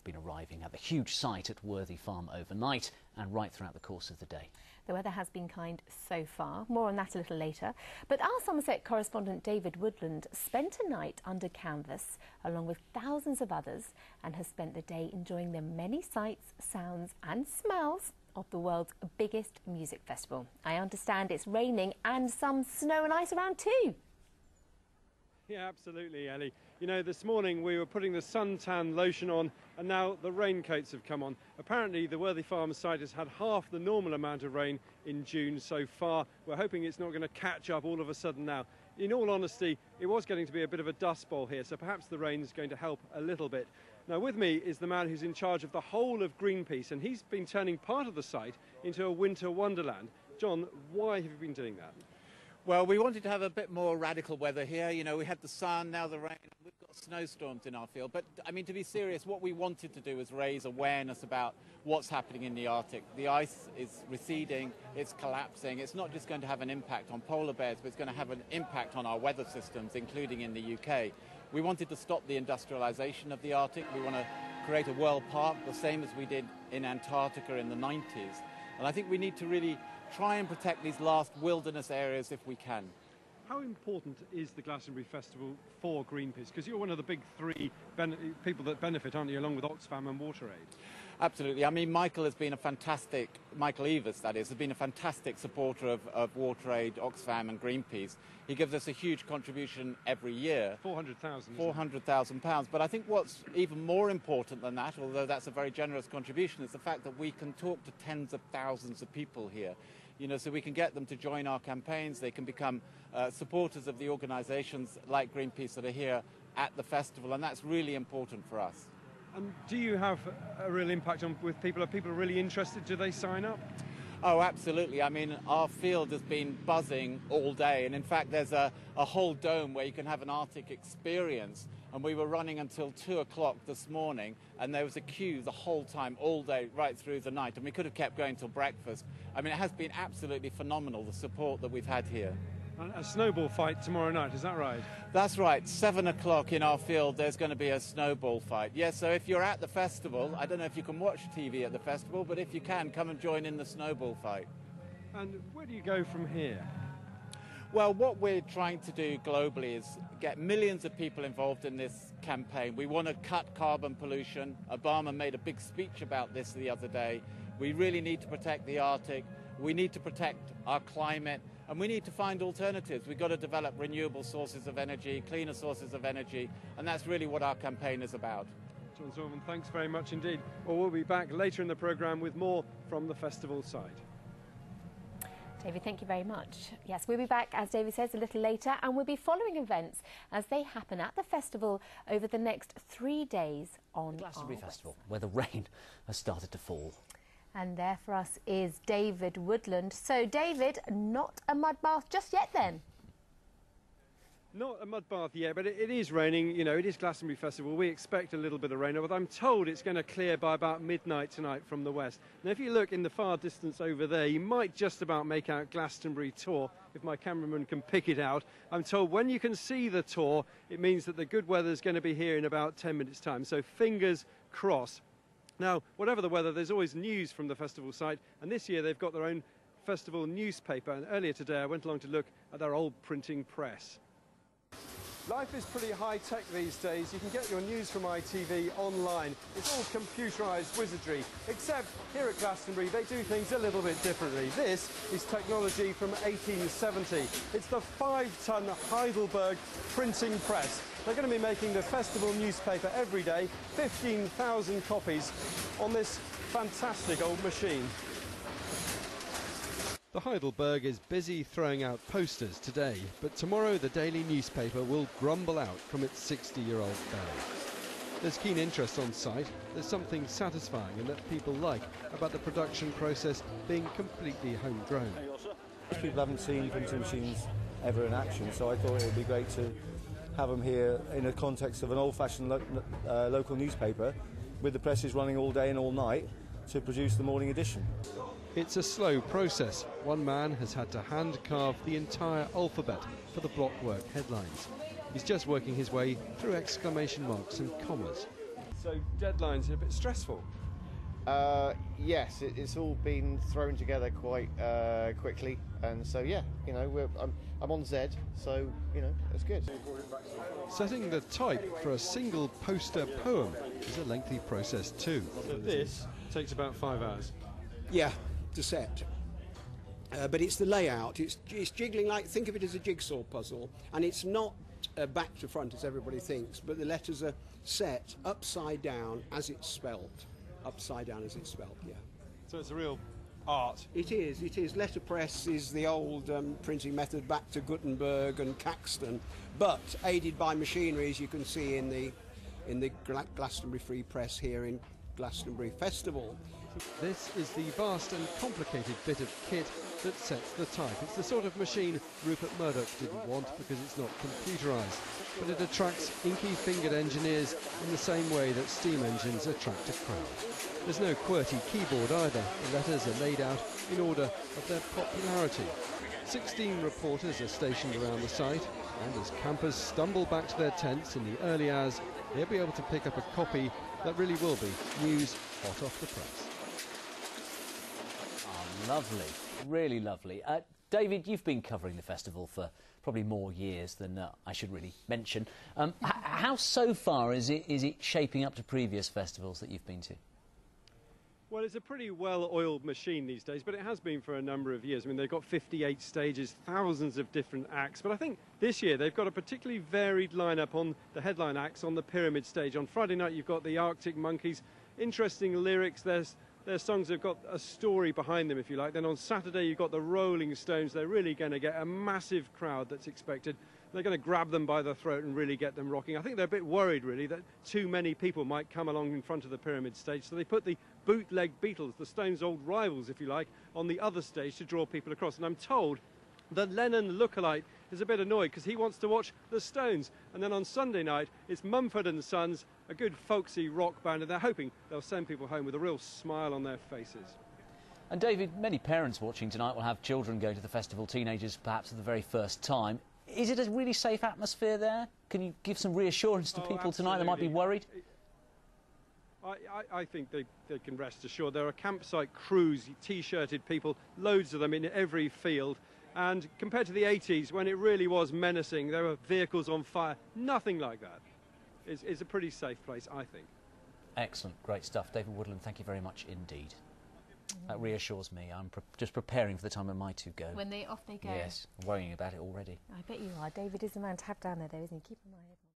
have been arriving at the huge site at Worthy Farm overnight and right throughout the course of the day. The weather has been kind so far. More on that a little later. But our Somerset correspondent David Woodland spent a night under canvas along with thousands of others and has spent the day enjoying the many sights, sounds and smells of the world's biggest music festival. I understand it's raining and some snow and ice around too. Yeah, absolutely, Ellie. You know, this morning we were putting the suntan lotion on and now the raincoats have come on. Apparently the Worthy Farm site has had half the normal amount of rain in June so far. We're hoping it's not going to catch up all of a sudden now. In all honesty, it was getting to be a bit of a dust bowl here, so perhaps the rain is going to help a little bit. Now with me is the man who's in charge of the whole of Greenpeace, and he's been turning part of the site into a winter wonderland. John, why have you been doing that? Well, we wanted to have a bit more radical weather here. You know, we had the sun, now the rain. We've got snowstorms in our field. But, I mean, to be serious, what we wanted to do was raise awareness about what's happening in the Arctic. The ice is receding, it's collapsing. It's not just going to have an impact on polar bears, but it's going to have an impact on our weather systems, including in the UK. We wanted to stop the industrialisation of the Arctic. We want to create a world park, the same as we did in Antarctica in the 90s. And I think we need to really try and protect these last wilderness areas if we can. How important is the Glastonbury Festival for Greenpeace? Because you're one of the big three people that benefit, aren't you, along with Oxfam and WaterAid? Absolutely. I mean, Michael Evers, that is, has been a fantastic supporter of WaterAid, Oxfam and Greenpeace. He gives us a huge contribution every year. £400,000. But I think what's even more important than that, although that's a very generous contribution, is the fact that we can talk to tens of thousands of people here. You know, so we can get them to join our campaigns. They can become supporters of the organisations like Greenpeace that are here at the festival, and that's really important for us. And do you have a real impact with people? Are people really interested? Do they sign up? Oh, absolutely. I mean, our field has been buzzing all day, and in fact there's a whole dome where you can have an Arctic experience, and we were running until 2 o'clock this morning, and there was a queue the whole time, all day, right through the night, and we could have kept going till breakfast. I mean, it has been absolutely phenomenal, the support that we've had here. A snowball fight tomorrow night, is that right? That's right. 7 o'clock in our field, there's going to be a snowball fight. Yes, so if you're at the festival, I don't know if you can watch TV at the festival, but if you can, come and join in the snowball fight. And where do you go from here? Well, what we're trying to do globally is get millions of people involved in this campaign. We want to cut carbon pollution. Obama made a big speech about this the other day. We really need to protect the Arctic. We need to protect our climate. And we need to find alternatives. We've got to develop renewable sources of energy, cleaner sources of energy, and that's really what our campaign is about. John Zorman, thanks very much indeed. Well, we'll be back later in the programme with more from the festival site. David, thank you very much. Yes, we'll be back, as David says, a little later, and we'll be following events as they happen at the festival over the next 3 days on the Glastonbury Festival, where the rain has started to fall. And there for us is David Woodland. So, David, not a mud bath just yet then? Not a mud bath yet, but it is raining. You know, it is Glastonbury Festival. We expect a little bit of rain, but I'm told it's going to clear by about midnight tonight from the west. Now, if you look in the far distance over there, you might just about make out Glastonbury Tor, if my cameraman can pick it out. I'm told when you can see the Tor, it means that the good weather is going to be here in about 10 minutes' time. So, fingers crossed. Now, whatever the weather, there's always news from the festival site, and this year they've got their own festival newspaper, and earlier today I went along to look at their old printing press. Life is pretty high-tech these days. You can get your news from ITV online. It's all computerised wizardry, except here at Glastonbury they do things a little bit differently. This is technology from 1870. It's the 5-ton Heidelberg printing press. They're going to be making the festival newspaper every day, 15,000 copies on this fantastic old machine. The Heidelberg is busy throwing out posters today, but tomorrow the daily newspaper will grumble out from its 60-year-old belly. There's keen interest on site. There's something satisfying and that people like about the production process being completely homegrown. People haven't seen printing machines ever in action, so I thought it would be great to have them here in the context of an old-fashioned local newspaper with the presses running all day and all night to produce the morning edition. It's a slow process. One man has had to hand-carve the entire alphabet for the blockwork headlines. He's just working his way through exclamation marks and commas. So deadlines are a bit stressful. Yes, it's all been thrown together quite quickly, and so yeah, you know, I'm on Z, so you know, it's good. Setting the type for a single poster poem is a lengthy process too. So this takes about 5 hours. Yeah, to set. But it's the layout. It's jiggling like, think of it as a jigsaw puzzle, and it's not back to front as everybody thinks, but the letters are set upside down as it's spelt. Upside down as it's spelt, yeah. So it's a real art. It is. Letterpress is the old printing method back to Gutenberg and Caxton, but aided by machinery, as you can see in the Glastonbury Free Press here in Glastonbury Festival. This is the vast and complicated bit of kit that sets the type. It's the sort of machine Rupert Murdoch didn't want because it's not computerised, but it attracts inky-fingered engineers in the same way that steam engines attract a crowd. There's no QWERTY keyboard either. The letters are laid out in order of their popularity. 16 reporters are stationed around the site, and as campers stumble back to their tents in the early hours, they'll be able to pick up a copy that really will be news hot off the press. Oh, lovely. Really lovely. David, you've been covering the festival for probably more years than I should really mention. How so far is it shaping up to previous festivals that you've been to? Well, it's a pretty well-oiled machine these days, but it has been for a number of years. I mean, they've got 58 stages, thousands of different acts, but I think this year they've got a particularly varied lineup on the headline acts on the Pyramid stage. On Friday night, you've got the Arctic Monkeys, interesting lyrics. Their songs have got a story behind them, if you like. Then on Saturday, you've got the Rolling Stones. They're really going to get a massive crowd that's expected. They're going to grab them by the throat and really get them rocking. I think they're a bit worried, really, that too many people might come along in front of the Pyramid stage. So they put the bootleg Beatles, the Stones' old rivals, if you like, on the other stage to draw people across. And I'm told that Lennon lookalike is a bit annoyed because he wants to watch the Stones. And then on Sunday night, it's Mumford and Sons, a good folksy rock band, and they're hoping they'll send people home with a real smile on their faces. And David, many parents watching tonight will have children going to the festival, teenagers perhaps for the very first time. Is it a really safe atmosphere there? Can you give some reassurance to people tonight that might be worried? I think they can rest assured. There are campsite crews, T-shirted people, loads of them in every field. And compared to the 80s, when it really was menacing, there were vehicles on fire, nothing like that. It's a pretty safe place, I think. Excellent, great stuff. David Woodland, thank you very much indeed. That reassures me. I'm just preparing for the time when my two go. When off they go. Yes, worrying about it already. I bet you are. David is the man to have down there, though, isn't he? Keep an eye on him.